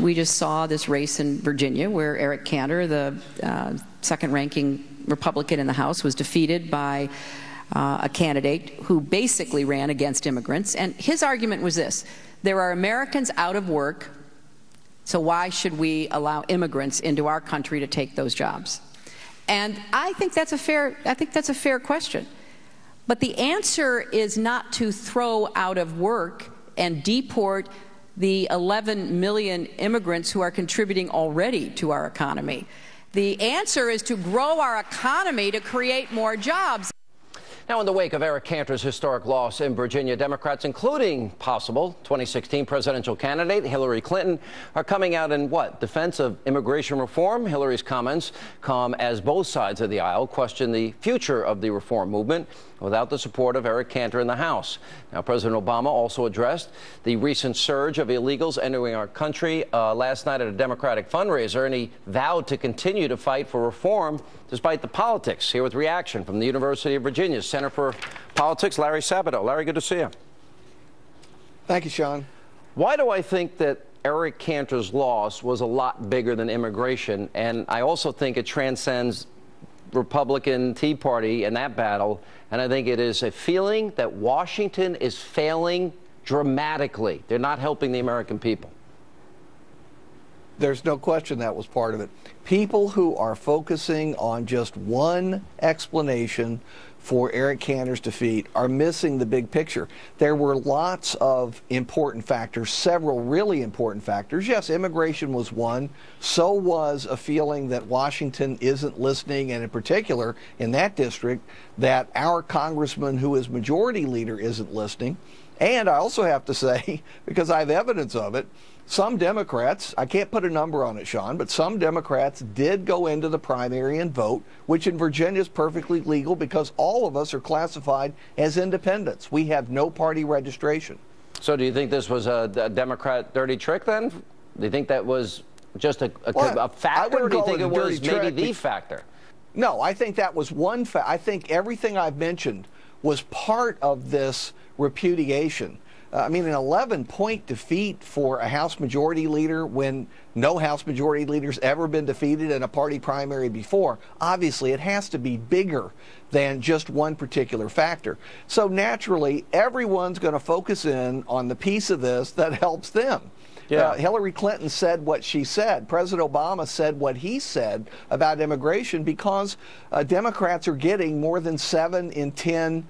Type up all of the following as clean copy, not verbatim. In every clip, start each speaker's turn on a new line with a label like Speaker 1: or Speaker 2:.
Speaker 1: We just saw this race in Virginia where Eric Cantor, the second-ranking Republican in the House, was defeated by a candidate who basically ran against immigrants. And his argument was this: there are Americans out of work, so why should we allow immigrants into our country to take those jobs? And I think that's a fair question. But the answer is not to throw out of work and deport the 11 million immigrants who are contributing already to our economy. The answer is to grow our economy to create more jobs.
Speaker 2: Now, in the wake of Eric Cantor's historic loss in Virginia, Democrats, including possible 2016 presidential candidate Hillary Clinton, are coming out in defense of immigration reform. Hillary's comments come as both sides of the aisle question the future of the reform movement without the support of Eric Cantor in the House. Now, President Obama also addressed the recent surge of illegals entering our country last night at a Democratic fundraiser, and he vowed to continue to fight for reform despite the politics. Here with reaction from the University of Virginia's Center for Politics, Larry Sabato. Larry, good to see you.
Speaker 3: Thank you, Sean.
Speaker 2: Why do I think that Eric Cantor's loss was a lot bigger than immigration? And I also think it transcends Republican Tea Party in that battle. And I think it is a feeling that Washington is failing dramatically. They're not helping the American people.
Speaker 3: There's no question that was part of it. People who are focusing on just one explanation for Eric Cantor's defeat are missing the big picture. There were lots of important factors, several really important factors. Yes, immigration was one. So was a feeling that Washington isn't listening, and in particular, in that district, that our congressman who is majority leader isn't listening. And I also have to say, because I have evidence of it, some Democrats, I can't put a number on it, Sean, but some Democrats did go into the primary and vote, which in Virginia is perfectly legal because all of us are classified as independents. We have no party registration.
Speaker 2: So do you think this was a Democrat dirty trick then? Do you think that was just a factor, or do you think it was maybe the factor?
Speaker 3: No, I think that was one factor. I think everything I've mentioned was part of this repudiation. I mean, an 11-point defeat for a House Majority Leader when no House Majority Leader's ever been defeated in a party primary before. Obviously, it has to be bigger than just one particular factor. So naturally, everyone's going to focus in on the piece of this that helps them. Yeah. Hillary Clinton said what she said. President Obama said what he said about immigration because Democrats are getting more than 7 in 10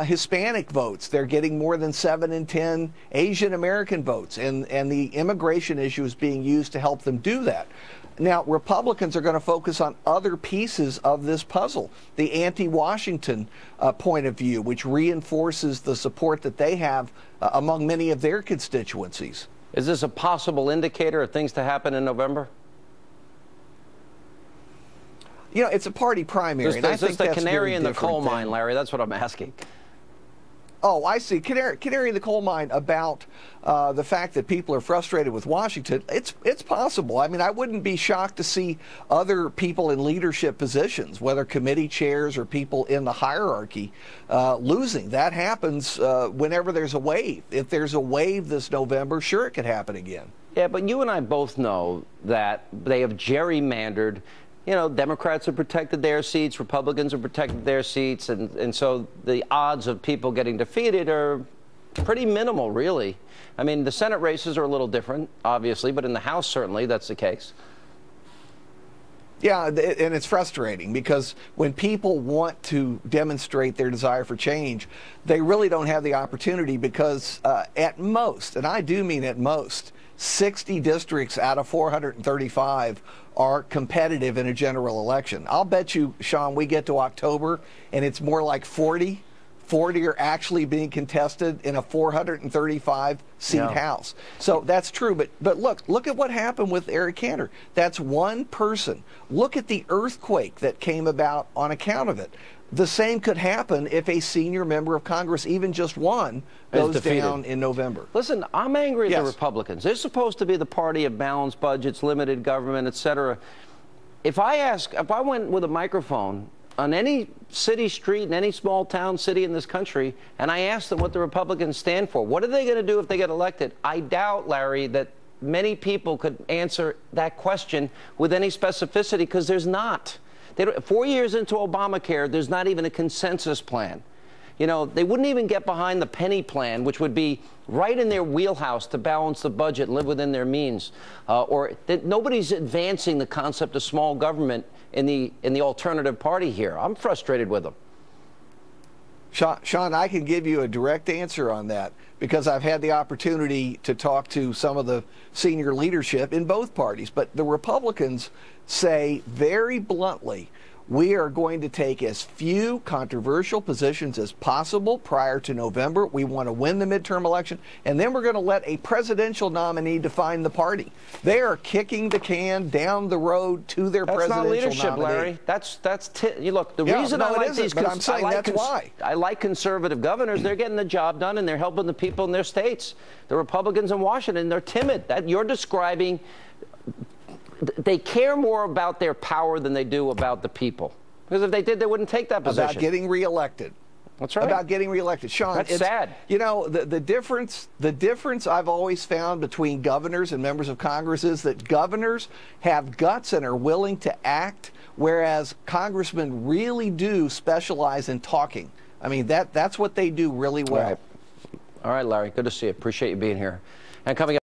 Speaker 3: Hispanic votes. They're getting more than 7 in 10 Asian American votes. And the immigration issue is being used to help them do that. Now, Republicans are going to focus on other pieces of this puzzle. The anti-Washington point of view, which reinforces the support that they have among many of their constituencies.
Speaker 2: Is this a possible indicator of things to happen in November?
Speaker 3: You know, it's a party primary.
Speaker 2: Is this the canary in the coal mine, Larry? That's what I'm asking.
Speaker 3: Oh, I see. Canary in the coal mine about the fact that people are frustrated with Washington. It's possible. I mean, I wouldn't be shocked to see other people in leadership positions, whether committee chairs or people in the hierarchy, losing. That happens whenever there's a wave. If there's a wave this November, sure, it could happen again.
Speaker 2: Yeah, but you and I both know that they have gerrymandered. You know, Democrats have protected their seats, Republicans have protected their seats, and so the odds of people getting defeated are pretty minimal, really. I mean, the Senate races are a little different, obviously, but in the House, certainly, that's the case.
Speaker 3: Yeah, and it's frustrating because when people want to demonstrate their desire for change, they really don't have the opportunity because at most, and I do mean at most, 60 districts out of 435 are competitive in a general election. I'll bet you, Sean, we get to October and it's more like 40 are actually being contested in a 435-seat House. So that's true. But look at what happened with Eric Cantor. That's one person. Look at the earthquake that came about on account of it. The same could happen if a senior member of Congress, even just one, goes down in November.
Speaker 2: Listen, I'm angry at the Republicans. They're supposed to be the party of balanced budgets, limited government, etc. If I went with a microphone on any city street in any small town, city in this country, and I asked them what the Republicans stand for, what are they going to do if they get elected? I doubt, Larry, that many people could answer that question with any specificity, because there's not. 4 years into Obamacare, there's not even a consensus plan. You know, they wouldn't even get behind the penny plan, which would be right in their wheelhouse to balance the budget and live within their means. Nobody's advancing the concept of small government in the alternative party here. I'm frustrated with them.
Speaker 3: Sean, I can give you a direct answer on that because I've had the opportunity to talk to some of the senior leadership in both parties. But the Republicans say very bluntly, we are going to take as few controversial positions as possible prior to November. We want to win the midterm election, and then we're going to let a presidential nominee define the party. They are kicking the can down the road to their presidential nominee.
Speaker 2: That's not leadership, Larry. You look, the reason I like these,
Speaker 3: but I'm saying that's why.
Speaker 2: I like conservative governors. They're getting the job done, and they're helping the people in their states. The Republicans in Washington, they're timid. You're describing. They care more about their power than they do about the people. Because if they did, they wouldn't take that position.
Speaker 3: About getting reelected.
Speaker 2: That's right.
Speaker 3: About getting reelected. Sean,
Speaker 2: that's sad.
Speaker 3: You know, the difference I've always found between governors and members of Congress is that governors have guts and are willing to act, whereas congressmen really do specialize in talking. I mean, that's what they do really well.
Speaker 2: All right, Larry, good to see you. Appreciate you being here. And coming up